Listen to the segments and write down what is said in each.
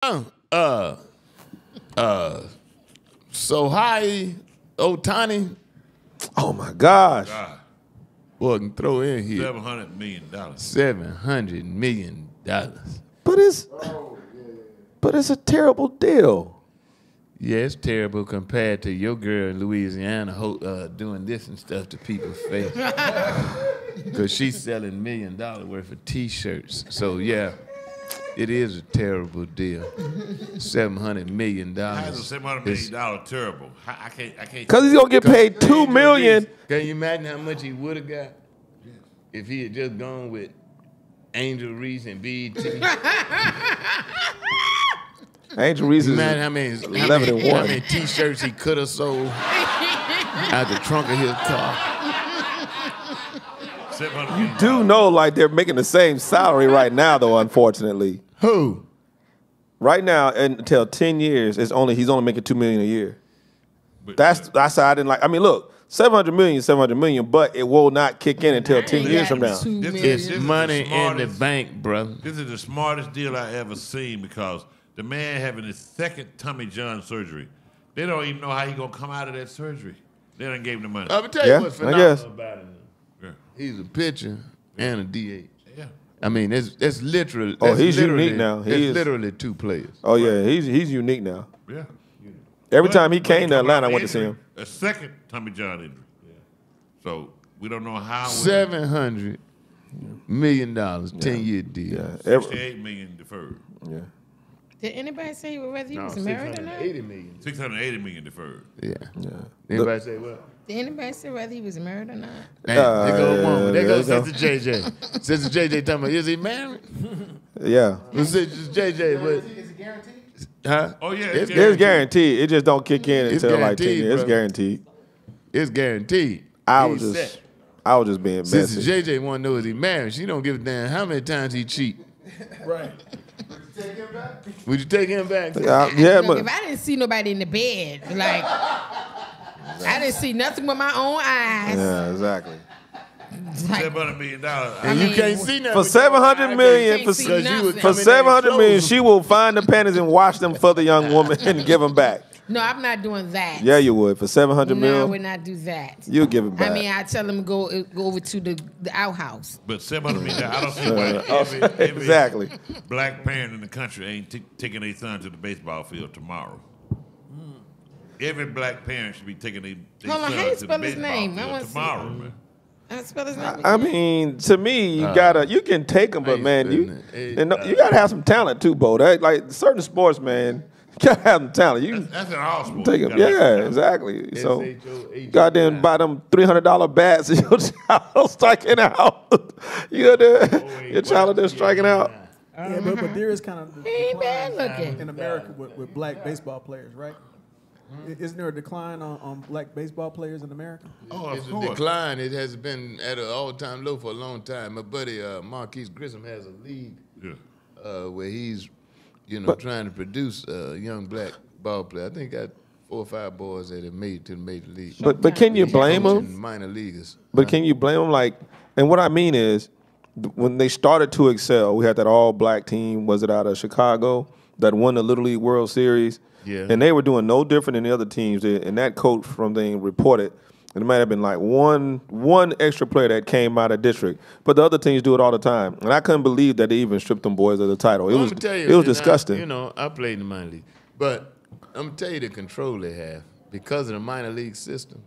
So high, Otani. Oh my gosh. Boy, can throw in here $700 million. $700 million. But it's a terrible deal. Yeah, it's terrible compared to your girl in Louisiana doing this and stuff to people's face. Because she's selling $1 million worth of T-shirts. So, yeah, it is a terrible deal. $700 million. How is a $700 million terrible? I can't. Because he's going to get paid $2 million. Can you imagine how much he would have got if he had just gone with Angel Reese and BET? Angel Reese is imagine how many T-shirts he could have sold out the trunk of his car. You do know, like, they're making the same salary right now, though, unfortunately. Who? Right now, until 10 years, he's only making $2 million a year. That's how I didn't like. I mean, look, $700 million, but it will not kick in until 10 years from now. It's money in the bank, brother. This is the smartest deal I ever seen because the man having his second Tommy John surgery, they don't even know how he gonna come out of that surgery. They done gave him the money. I'm gonna tell you what's phenomenal about him. Yeah. He's a pitcher and a DH. Yeah. I mean, it's literally. He's unique now. He's literally two players. Oh yeah, he's unique now. Yeah. Every time he came to Atlanta, I went to see him. A second Tommy John injury. Yeah. So we don't know how. $700 million, 10-year deal. Yeah. $68 million deferred. Yeah. Did anybody say whether he was married or not? $680 million. $680 million deferred. Yeah. Anybody say what? Did anybody say whether he was married or not? There goes woman. There goes Sister JJ. Sister JJ talking about, is he married? Yeah. Sister JJ, what? Is it guaranteed? Huh? Oh yeah, it's guaranteed. It just don't kick in until like 10 years. It's guaranteed. It's guaranteed. I was just being messy. Sister JJ want to know is he married. She don't give a damn how many times he cheat. Right. Would you take him back? Yeah, Look, if I didn't see nobody in the bed, like I didn't see nothing with my own eyes. Yeah, exactly. $700 million. And you can't see nothing. For $700 million, for $700 million, she will find the panties and wash them for the young woman and give them back. No, I'm not doing that. Yeah, you would. For $700 million. No, I would not do that. You'll give it back. I mean, I tell them to go over to the outhouse. But $700 million, I don't see why exactly. Black parent in the country ain't taking their son to the baseball field tomorrow. Every black parent should be taking their son to the baseball field tomorrow, man. I mean, to me, you can take them, but man, you gotta have some talent too, Bo. Like certain sports, man, you gotta have some talent. That's in all sports. Take them, yeah, exactly. So, goddamn, buy them $300 bats and your child striking out. Your child is striking out. Yeah, but there is kind of he ain't bad looking in America with black baseball players, right? Isn't there a decline on black baseball players in America? Oh, it's a decline. It has been at an all-time low for a long time. My buddy Marquise Grissom has a league where he's, trying to produce a young black ball player. I think got 4 or 5 boys that have made it to the major league. But can you blame them? Minor leaguers. But can you blame them? Like, and what I mean is, when they started to excel, we had that all-black team. Was it out of Chicago that won the Little League World Series? Yeah. And they were doing no different than the other teams. And that coach from the reported, and it might have been like one extra player that came out of district. But the other teams do it all the time. And I couldn't believe that they even stripped them boys of the title. It was disgusting. I played in the minor league. But I'm going to tell you the control they have. Because of the minor league system,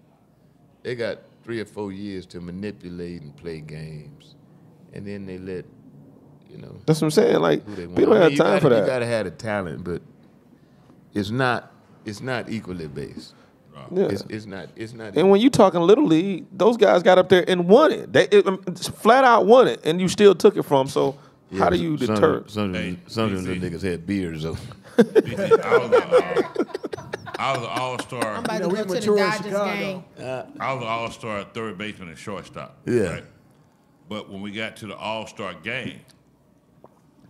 they got 3 or 4 years to manipulate and play games. And then they let, That's what I'm saying. Like, people don't have time for that. You got to have the talent, but it's not equally based. Yeah. It's not. And when you talking Little League, those guys got up there and won it. They flat out won it, and you still took it from them. So how do you deter? Some of them little niggas had beards, though. I was an all-star. I'm about to go to the Dodgers game. I was an all-star third baseman and shortstop. Yeah. Right? But when we got to the all-star game,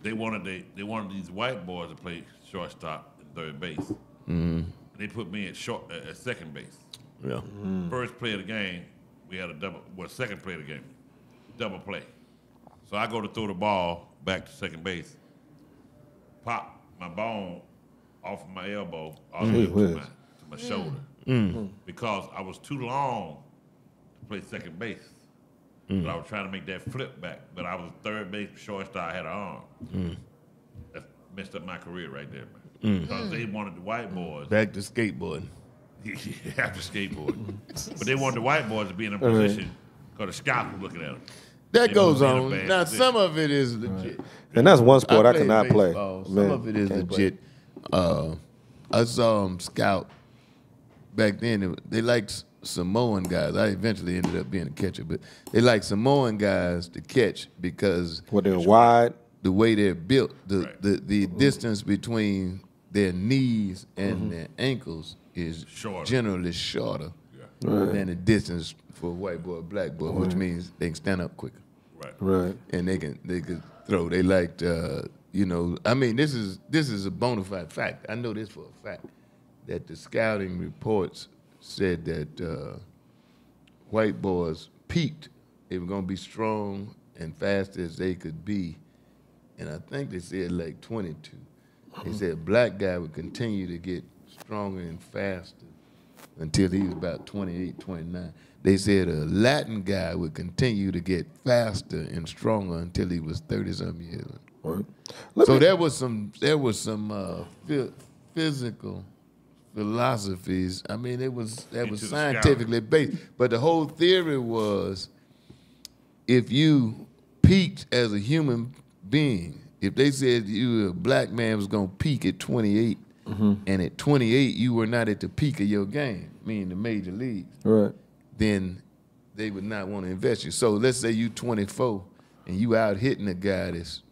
they wanted these white boys to play shortstop and third base. Mm-hmm. They put me at second base. Yeah. First play of the game, we had second play of the game, double play. So I go to throw the ball back to second base. Pop, my bone off of my elbow all the way to my shoulder because I was too long to play second base. But I was trying to make that flip back. But I was third base, shortstop, I had an arm. That messed up my career right there, man. Because they wanted the white boys. Back to skateboarding. After skateboarding. But they wanted the white boys to be in a position because the scouts were looking at them. That goes on. Now, some of it is legit. And that's one sport I cannot play. Some of it is legit. I saw them scout back then. They liked Samoan guys. I eventually ended up being a catcher, but they like Samoan guys to catch because they're wide, the way they're built, the distance between their knees and their ankles is generally shorter than the distance for a white boy or black boy, which means they can stand up quicker. Right. And they could throw. They liked I mean, this is a bona fide fact. I know this for a fact that the scouting reports said that white boys peaked. They were going to be strong and fast as they could be. And I think they said like 22. They said a black guy would continue to get stronger and faster until he was about 28, 29. They said a Latin guy would continue to get faster and stronger until he was 30-something years old. Right. So there was some physical philosophies. I mean, that was scientifically based. But the whole theory was, if you peaked as a human being, if they said you a black man was gonna peak at 28, and at 28 you were not at the peak of your game, meaning the major leagues, then they would not want to invest you. So let's say you 24 and you out hitting a guy that's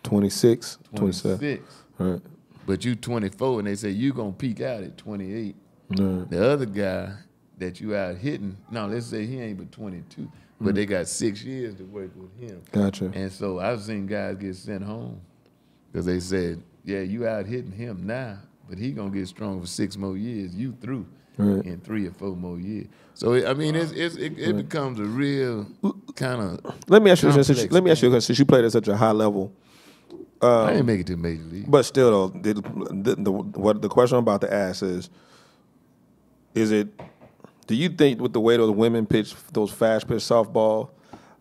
26, 27. Right. But you 24 and they say you gonna peak out at 28. The other guy that you out hitting, no, let's say he ain't but 22, but they got 6 years to work with him. Gotcha. And so I've seen guys get sent home because they said, yeah, you out hitting him now, but he gonna get strong for 6 more years. You through in 3 or 4 more years. So I mean, it becomes a real kind of. Let me ask you, since you played at such a high level. I didn't make it to Major League. But still, though, the question I'm about to ask is it? Do you think with the way those women pitch those fast pitch softball?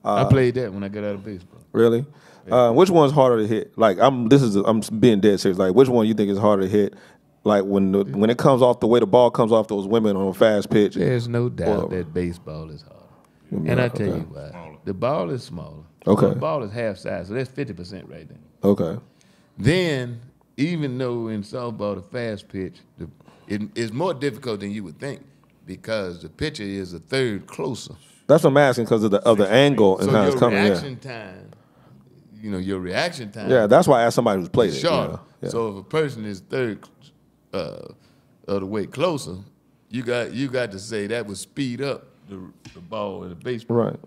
I played that when I got out of baseball. Really? Yeah. Which one's harder to hit? Like I'm being dead serious. Like which one you think is harder to hit? Like when it comes off the way the ball comes off those women on a fast pitch. There's no doubt that baseball is harder. And I tell you why. The ball is smaller. Okay. So the ball is half size, so that's 50% right there. Okay. Then, even though in softball the fast pitch, it's more difficult than you would think because the pitcher is a third closer. That's what I'm asking because of the angle and how it's coming. Your reaction time. Yeah, that's why I asked somebody who's played it. Shorter. Yeah. So if a person is third of the way closer, you got to say that would speed up the ball in the baseball. Right.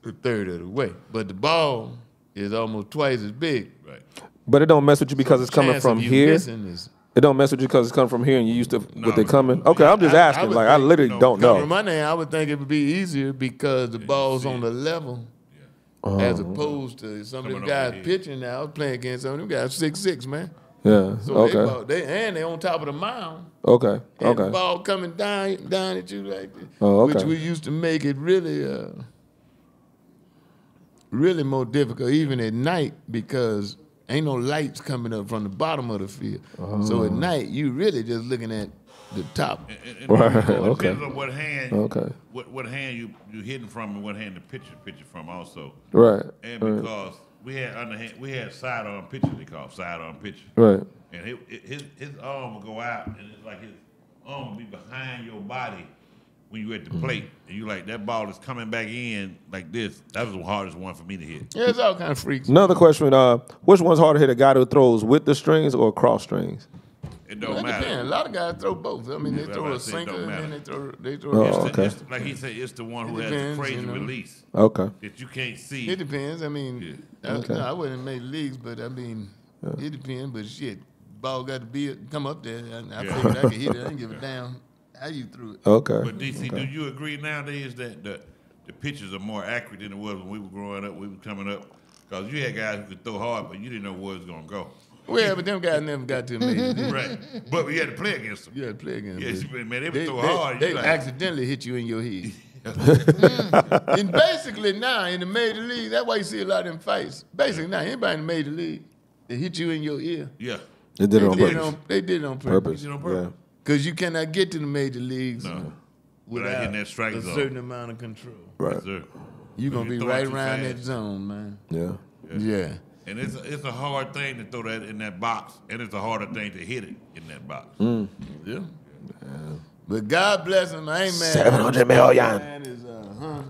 A third of the way, but the ball is almost twice as big. Right. But it don't mess with you because it's coming from here. It don't mess with you because it's coming from here and you used to with it coming. Okay, I'm just asking. I literally don't know. From my name, I would think it would be easier because the ball's on the level, as opposed to some of them guys pitching now. I was playing against some of them guys 6'6", man. Yeah. So okay. they on top of the mound. Okay. And the ball coming down at you like this. Oh, okay. Which we used to make it really. Really more difficult, even at night, because ain't no lights coming up from the bottom of the field. So at night, you really just looking at the top. And it depends on what hand, what hand you hitting from, and what hand the pitcher from also. Right. And because we had sidearm pitcher, they call sidearm pitcher. Right. And his arm will go out, and it's like his arm will be behind your body when you at the plate, and you like that ball is coming back in like this. That was the hardest one for me to hit. Yeah, it's all kind of freaks. Another question: which one's harder to hit, a guy who throws with the strings or cross strings? It don't matter. Depends. A lot of guys throw both. I mean, they throw a sinker and then they throw. Okay. Like he said, it's the one who has the crazy release. Okay. That you can't see. It depends. I mean, I wouldn't make leagues, but I mean, it depends. But shit, ball got to come up there. I figured I could hit it. I didn't give a damn how you threw it. Okay. But DC, do you agree nowadays that the pitches are more accurate than it was when we were growing up, we were coming up? Because you had guys who could throw hard, but you didn't know where it was going to go. Well, but them guys never got to the major league. Right. But we had to play against them. You had to play against them. Yeah, man, they were so hard. They like, accidentally hit you in your head. And basically now in the major league, that's why you see a lot of them fights. Basically now, anybody in the major league, they hit you in your ear. Yeah. They did it on purpose. They did it on purpose. They did it on purpose. Because you cannot get to the major leagues Without hitting that strike a zone. certain amount of control. Right. Yes, sir. You're going to be throw right it too around fast. that zone, man. Yeah. Yeah. And it's a hard thing to throw that in that box, and it's a harder thing to hit it in that box. Yeah. But God bless him. I ain't mad. 700 million. Man is,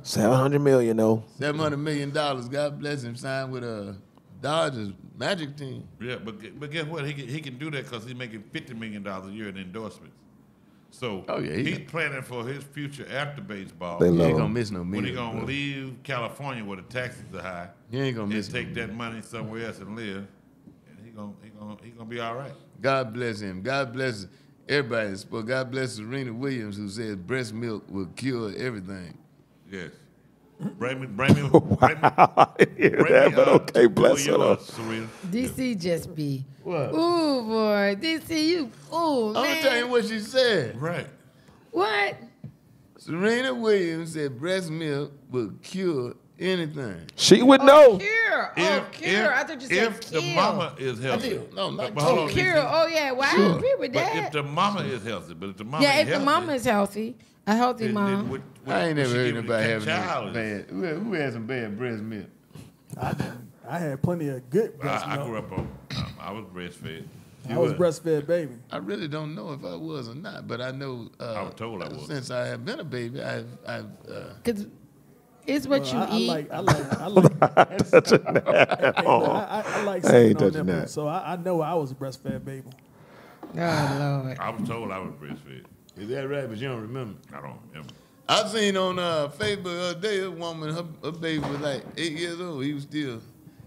700 million, though. $700 million. God bless him. Signed with a Dodgers Magic team. Yeah, but guess what? He can do that because he's making $50 million a year in endorsements. So he's planning for his future after baseball. They He love ain't gonna him. miss no When million. he gonna leave California where the taxes are high, He ain't gonna and miss take that money somewhere else and live, and he gonna be all right. God bless him. God bless everybody in sport. God bless Serena Williams, who says breast milk will cure everything. Yes. Bring me. But okay, bless her. Serena. DC just be. What? Ooh, boy. DC, you. Ooh, man. I'm gonna tell you what she said. Right. What? Serena Williams said breast milk will cure anything. She would know. Cure. Cure. I thought you said If kill. the mama is healthy. No, not But hold on, Cure. DC. Oh, yeah. Well, I agree with But that. if the mama is healthy, If the mama is healthy, a healthy mom. I ain't never heard about anybody having child. bad. Who had some bad breast milk? I had plenty of good breast I milk. grew up on. I was breastfed. I was breastfed baby. I really don't know if I was or not, but I know. I was told I was. Since I have been a baby, I've Because it's what you eat. I like Touching that. I like I ain't sitting on touching nipples, that. so I know I was a breastfed baby. Oh, Lord. I was told I was breastfed. Is that right? But you don't remember. I don't remember. I seen on Facebook the other day a woman, her baby was like 8 years old. He was still,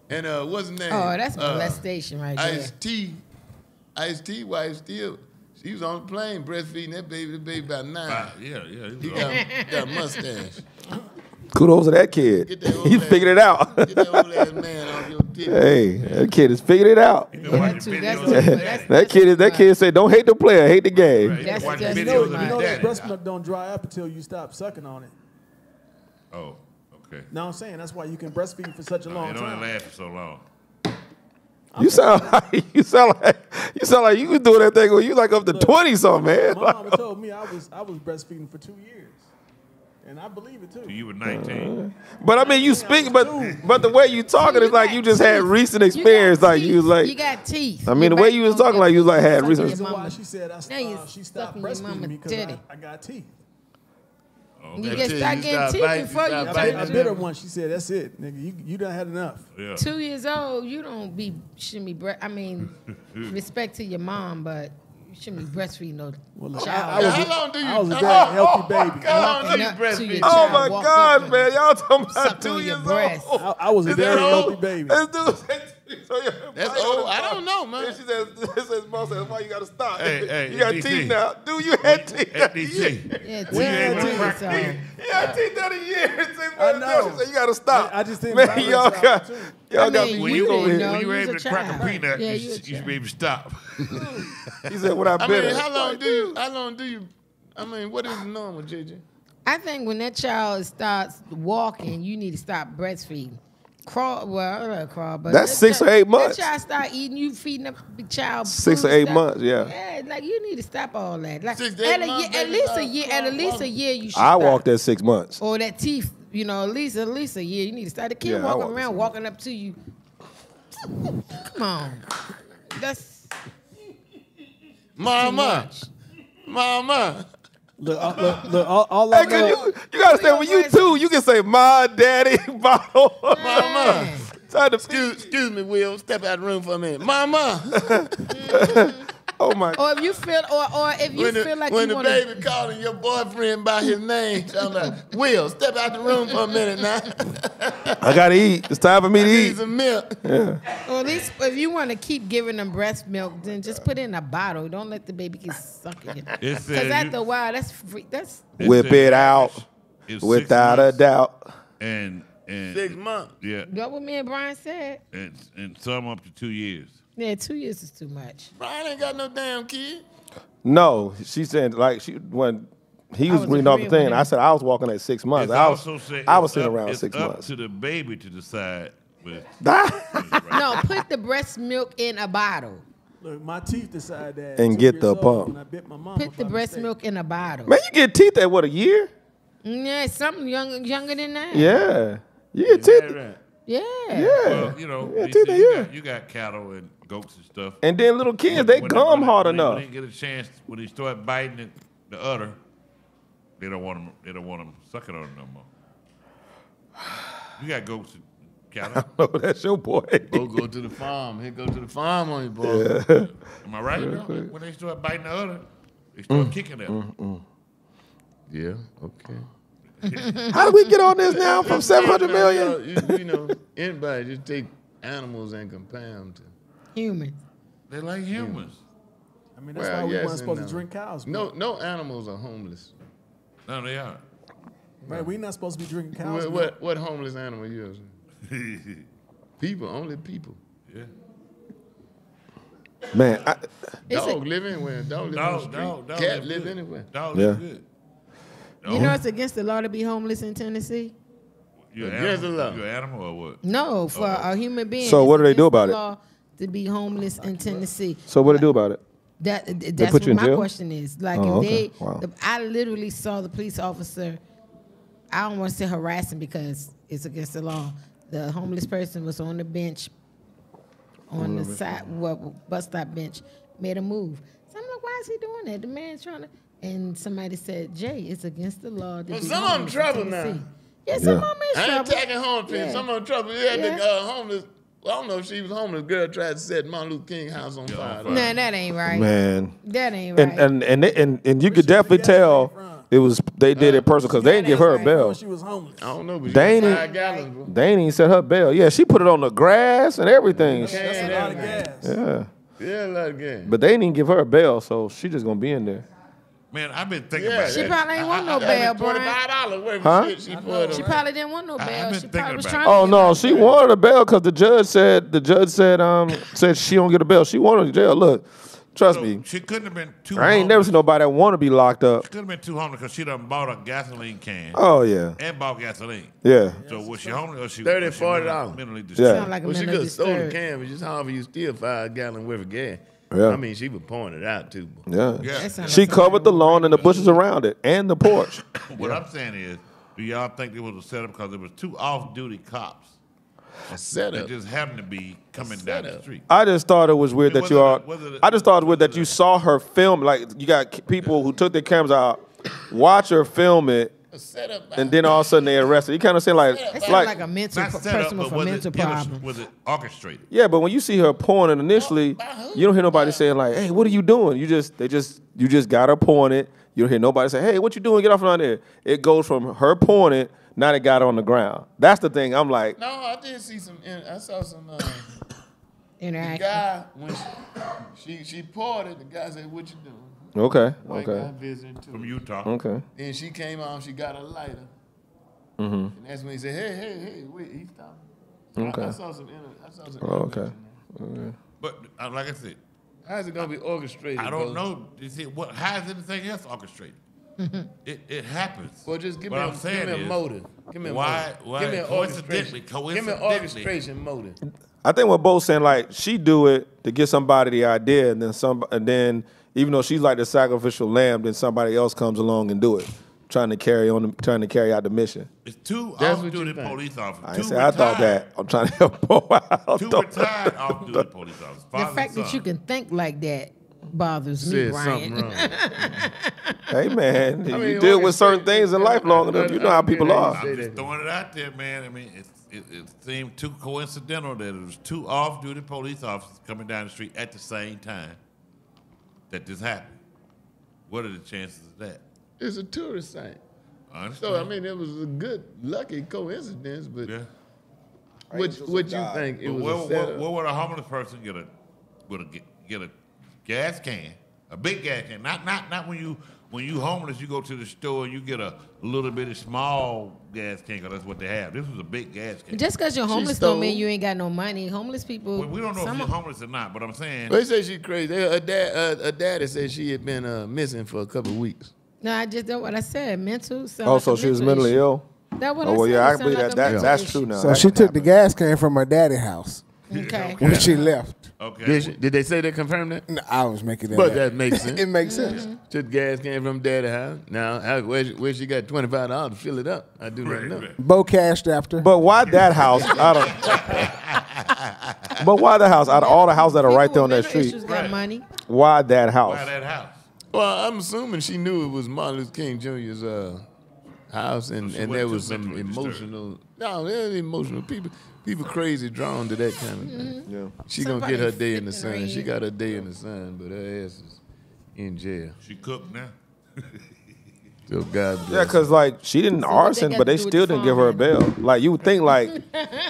and what's his name? Oh, that's molestation right there. Ice-T wife still. She was on the plane breastfeeding that baby. The baby about 9. Yeah. He got a mustache. Kudos to that kid. Get that old He ass- figured it out. Get that old ass man off your titty. Hey, that kid has figured it out. You been watching That's videos too- of his that's- daddy. That kid said, "Don't hate the player, hate the game." Right, you been That's watching just You videos know, of you his know that daddy. breast milk don't dry up until you stop sucking on it. Oh, okay. No, I'm saying that's why you can breastfeed for such a long It only time. lasted so long. You sound like you was doing that thing when you like up to 20 something, man. My mama told me I was breastfeeding for 2 years, and I believe it too. You were 19. But I mean, you speak, but the way you talking is like you just had recent experience. Like you was you like, got teeth. I mean, the way you was talking, like you was like had That's the recent. reason why mama. she said Now you she stuck stopped in your breastfeeding mama me because titty. I got teeth. You Until get you start start getting teeth biting, before you start I biting turn them. bit her once. She said, "That's it, nigga. You done had enough." Yeah. 2 years old. You shouldn't be. I mean, respect to your mom, but you shouldn't be breastfeeding no Well, look, child. How long do you? I was a very healthy baby. How long do you Up to breastfeed? your Oh child, my walk gosh, up man, y'all talking suck about 2 on your years breast. old? I was a Is that very old? healthy baby. This dude said, That's old. I don't know, man. And she says, "Mom says, why you gotta stop? Hey, you got DC. teeth now, dude. You had teeth. At DC. Yeah, When you able to teeth, crack so- You had teeth that a year. I know. She said, you gotta stop. I just didn't Man, violate y'all the got opportunity. y'all I got mean, me When weak you over didn't here. know. you were you was able a to crack a child. peanut, Yeah, you you a should be able to stop. He said, "What I I bit mean, her." how long do you? How long do you? I mean, what is normal, JJ? I think when that child starts walking, you need to stop breastfeeding. Crawl, well, not crawl, but That's that 6 or 8 months. That child start eating, you feeding the child 6 or food 8 stuff. months, yeah. Yeah, like you need to stop all that. Like 6 to 8 at, months, at baby, least a start year, at crawling, least a walking. year you should. I stop. walked at 6 months. Or that teeth, at least a year. You need to start. The kid Yeah, I walking walked around, at walking up to you. Come on, that's Mama, much. mama. Look, all I Hey, know. you gotta say when you two, you can say "my daddy," bottle. Mama. Time to Excuse me, Will. Step out of the room for a minute. Mama. Oh my! Or if you feel, or if you feel like when you the want to. baby calling your boyfriend by his name, I'm like, Will, step out the room for a minute now. I gotta eat. It's time for me to Need eat. some milk. Or at least if you want to keep giving them breast milk, then just put it in a bottle. Don't let the baby get sucking it. It Because said after you- a while, that's free. That's Whip said it out it's 6 without a months doubt. And 6 months. yeah, what me and Brian said. and some up to 2 years. Yeah, 2 years is too much. Brian ain't got no damn kid. No, she said like when he was was reading off the agreeing thing. with I said I was walking at 6 months. It's also said I was it's sitting up- around it's 6 up months. to the baby to decide. But No, put the breast milk in a bottle. Look, my teeth decide that. And 2 get years the old pump. When I bit my mom Put the breast milk in a bottle. Man, you get teeth at what, a year? Yeah, something younger than that. Yeah, you get Yeah, teeth. right. Yeah. Yeah, well, you know, Yeah, you, teeth see, a you year. got, you got cattle and goats and stuff. And then little kids, they gum hard when enough. When they get a chance, when they start biting the udder, they don't want them. They don't want them sucking on it no more. You got goats and cattle. Oh, that's your boy. Go to the farm. He go to the farm on you, boy. Am I right? When they start biting the udder, they start kicking them. Yeah, okay. How did we get on this now from 700 million? You know, anybody just take animals and compare them to. Human. They're like humans. I mean, that's Well, why we yes weren't and supposed no. to drink cows. No animals are homeless. No, they aren't. Right, we not supposed to be drinking cows. milk. What homeless animal you is? People, only people. Yeah. Man, Dog live anywhere. Dog live on the street. Dog Cat live live good. anywhere. Dog Yeah. live good. You know it's against the law to be homeless in Tennessee? You an Against the animal? law. You an animal or what? No, for a human being. So it's what do they do against about the it? law to be homeless in Tennessee. so what do they do about it? That's put you what in my jail? question is. Like Oh, if okay. they, Wow. I literally saw the police officer. I don't want to say harassing because it's against the law. The homeless person was on the bench, on the side, bus stop bench, made a move. So I'm like, why is he doing that? The man's trying to. And somebody said, Jay, it's against the law. To Well, be some of them homeless in trouble Tennessee." now. Yeah, some of Yeah. them is I ain't trouble. attacking homeless people. Yeah. Some of them trouble. Yeah, Yeah. the homeless. Well, I don't know if she was homeless. Girl tried to set Martin Luther King house on fire. Nah, that ain't right. Man, That ain't right. and you could definitely tell it was they did it personal because they didn't give her a Right. bail. She was homeless. I don't know, but They she ain't- 5 gallons, bro. They ain't even set her bail. Yeah, she put it on the grass and everything. That's a lot of gas. Yeah, Yeah, a lot of game. but they didn't even give her a bail, so she just gonna be in there. Man, I've been thinking Yeah, about She that. probably ain't want no bail, That's Brian. $25 worth Huh? of shit she put She on. probably didn't want no I've bail. been She thinking probably was about trying it. Oh to no, she wanted a bail because the judge said she don't get a bail. She wanted to jail. Look, trust me, She couldn't have been too. I ain't never seen nobody that want to be locked up. She couldn't have been too homeless because she done bought a gasoline can Oh yeah, and bought gasoline. yeah. So was she homeless or she $30, was she $40. mentally Yeah. disturbed? sound like a Well, she mental could have stole the disturbed. can, but just however you steal 5 gallon worth of gas. Yeah. I mean, she was pouring it out too. Boy. Yeah. Yeah. That sound She like covered the lawn and the bushes around it and the porch. What I'm saying is, do y'all think it was a setup because there was 2 off-duty cops A setup. that just happened to be coming down the setup. street? I just thought it was weird that Was you it a- are. was it a- I just thought it was weird was that it you a- saw her film. Like you got people who took their cameras out, watch her film it, A setup. and then all of a sudden they arrested. You kind of saying like, That sounds like a mental Not set up, person with but a was mental it, problem. was it orchestrated? yeah. But when you see her pouring it initially, you don't hear nobody saying like, "Hey, what are you doing?" You just got her pouring it. You don't hear nobody say, "Hey, what you doing? Get off on there." It goes from her pouring it. Now they got her on the ground. That's the thing. I'm like, No, I did see some. I saw some. The Interaction. guy when she poured it, the guy said, "What you doing?" okay, White guy okay, visiting too. From Utah. okay. Then she came out, she got a lighter. And that's when he said, hey, wait, he stopped. Okay. I saw some. I saw some. Oh, okay. But like I said, How's it gonna be orchestrated? I don't bro? know. You see, how is anything else orchestrated? It happens. Well, just give What me, I'm saying give me a is, motive. Give me a why- motive. why give me an coincidentally- orchestration. Give me an coincidentally- orchestration motive. I think what Bo's saying, like, she do it to give somebody the idea, and then even though she's like the sacrificial lamb, then somebody else comes along and do it, trying to carry out the mission. It's 2 That's what off-duty you think. police officers. I ain't 2 say I thought retired- that. I'm trying to help Bo out. 2 retired off-duty police officers. The father fact and that you son. can think like that bothers me, Said Brian. something wrong. Hey man, I you mean, deal with certain orchestrated- things in life long enough, you know how people are. I'm just throwing it out there, man. I mean, it seemed too coincidental that it was 2 off-duty police officers coming down the street at the same time that this happened. What are the chances of that? It's a tourist site. I understand. So I mean, it was a good, lucky coincidence. But yeah. what you think? It But was a setup. where would a homeless person get a gas can, a big gas can, not when you when you homeless, you go to the store and you get a little bitty small gas can, 'cause that's what they have. This was a big gas can. Just because you're homeless don't mean you ain't got no money. Homeless people. Well, we don't know if she's homeless or not, but I'm saying. They say she's crazy. Her daddy said she had been missing for a couple of weeks. No, I just did what I said. Mental. So she was mentally ill? That's what Oh, I well, said. yeah, I It believe sound that. like a That's mental true now. So That she can took the happen. gas can from her daddy's house Okay. when she left. Okay. Did they say they confirmed that? No, I was making that But up. that makes sense. It makes sense. Took the gas can from daddy's house. Now, where she got $25 to fill it up? I do not know. Bo cashed after. But why that house? But why the house? Out of all the houses that are right there on that street, Got money. why that house? Why that house? Well, I'm assuming she knew it was Martin Luther King Jr.'s house, and she there wasn't was too some mentally disturbed. emotional. No, there's emotional people. People crazy drawn to that kind of thing. Yeah. She gonna get her day in the Somebody sun. She got her day in the sun, but her ass is in jail. She cooked now. So God bless. Yeah, because like she didn't what they arson, got but to they do with still the didn't give her a bail. Like you would think, like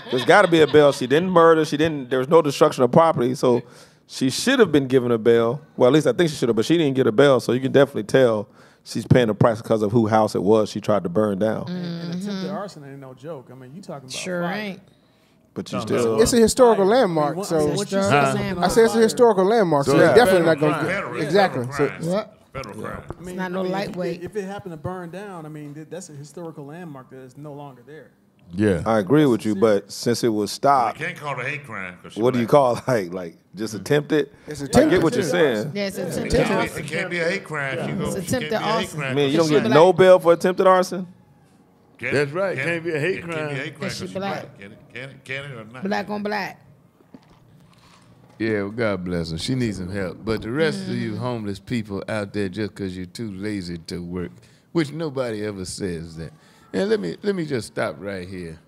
there's got to be a bail. She didn't murder. She didn't. There was no destruction of property, so she should have been given a bail. Well, at least I think she should have, but she didn't get a bail. So you can definitely tell she's paying the price because of whose house it was she tried to burn down. And attempted arson ain't no joke. I mean, you talking about Sure fire. ain't. But you still. It's a historical landmark, Once so you Historical start landmark. looking I say it's a fire, historical landmark, so So they're it's definitely not federal going to Federal, get exactly. Federal So, crime. What? Federal crime. I mean, not no lightweight. If it happened to burn down, I mean, that's a historical landmark that is no longer there. Yeah. I agree with you, but since it was I stopped, can't call it a hate crime. 'Cause she what do you black. call like just attempted? It's I attempted. get what you're saying. Yeah, it's attempted It arson. can't be a hate crime. She go, It's she can't attempted be a hate arson. crime. I mean, you don't She get black. no bail for attempted arson. Can That's it? right. Can Can't it? be a hate It can't be crime. a hate crime 'Cause she 'cause she black. black. Can it or not? Black on black. Yeah, well, God bless her. She needs some help. But the rest of you homeless people out there, just because you're too lazy to work, which nobody ever says that. And let me just stop right here.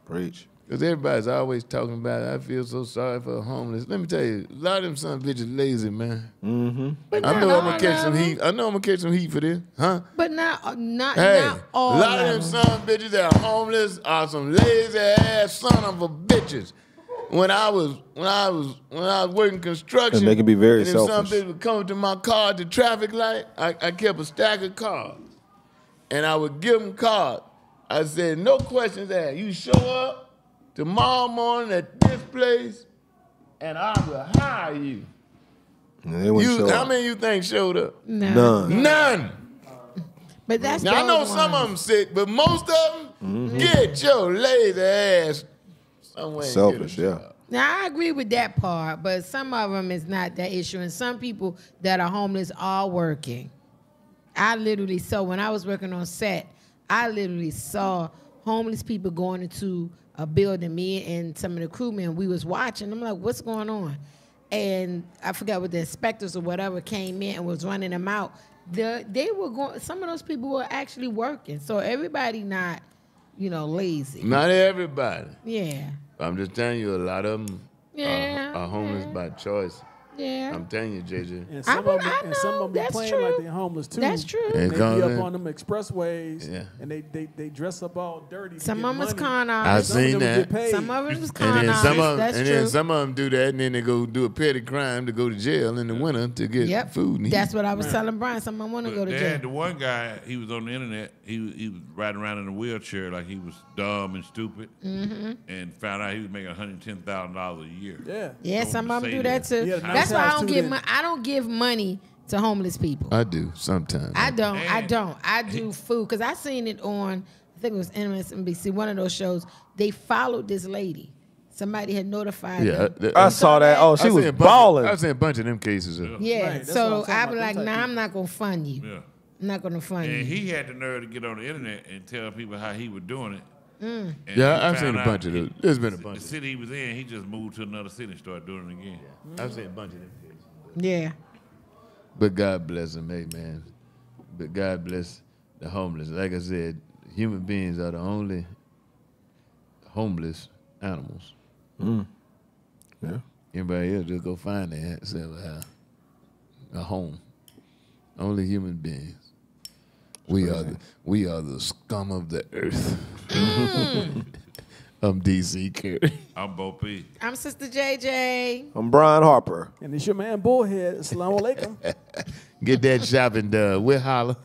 Preach. Because everybody's always talking about it. I feel so sorry for the homeless. Let me tell you, a lot of them son of bitches lazy, man. Mm-hmm. But I not know I'm all gonna catch of some them. heat. I know I'm gonna catch some heat for this, huh? But not Hey, not all a lot of them them. son of bitches that are homeless are some lazy ass son of a bitches. When I was working construction, And they can be very and them son of selfish. bitches would come to my car at the traffic light. I kept a stack of cards, and I would give them cards. I said, no questions asked. You show up tomorrow morning at this place, and I will hire you. And they wouldn't show How up. many you think showed up? None. None. But that's Now, I know those some of ones. them sick, but most of them, get your lazy ass somewhere. and Selfish, get a yeah. job. Now I agree with that part, but some of them is not that issue, and some people that are homeless are working. I literally saw when I was working on set, I literally saw homeless people going into a building. Me and some of the crewmen, we was watching. I'm like, what's going on? And I forgot what the inspectors or whatever came in and was running them out. They were going. Some of those people were actually working. So everybody not, lazy. Not everybody. Yeah. I'm just telling you, a lot of them Yeah, are homeless yeah. by choice. Yeah. I'm telling you, JJ. And some of them, I and some of know, them be that's playing true. like they're homeless too. That's true. And They come be in. up on them expressways, Yeah. and they dress up all dirty. to Some get of them is money. con I artists. Some of seen them that. get paid. Some of them is And con then some artists. of That's and true. then some of them do that, and then they go do a petty crime to go to jail in the winter to get Yep. food. And That's heat. what I was telling Brian. Some of them want to go to They jail. had the one guy, he was on the internet, he was riding around in a wheelchair like he was dumb and stupid, and found out he was making $110,000 a year. Yeah. Yeah, Don't some of them say do that that. too. Yeah, That's why I nice don't house, give. too, I don't give money to homeless people. I do sometimes. I don't. I Man. don't. I do food because I seen it on. I think it was MSNBC, one of those shows. They followed this lady. Somebody had notified Yeah, them. I saw that. Oh, she I was seen a bunch balling. I've seen a bunch of them cases. Yeah. Right, that's what So I'm talking I be about, like, them type nah, I'm people. not gonna fund you. Yeah. I'm not gonna fund And you. he had the nerve to get on the internet and tell people how he was doing it. And Yeah, he I've seen found a out bunch of those. There's been a bunch. The city he was in, he just moved to another city and started doing it again. I've seen a bunch of them cases. Yeah. But God bless them, amen. But God bless the homeless. Like I said, human beings are the only homeless animals. Yeah. Everybody else just go find themselves a home. Only human beings. We are the scum of the earth. I'm DC Curry. I'm Bo P. I'm Sister JJ. I'm Brian Harper. And it's your man Bullhead. Assalamu alaikum. Get that shopping done. We'll holler.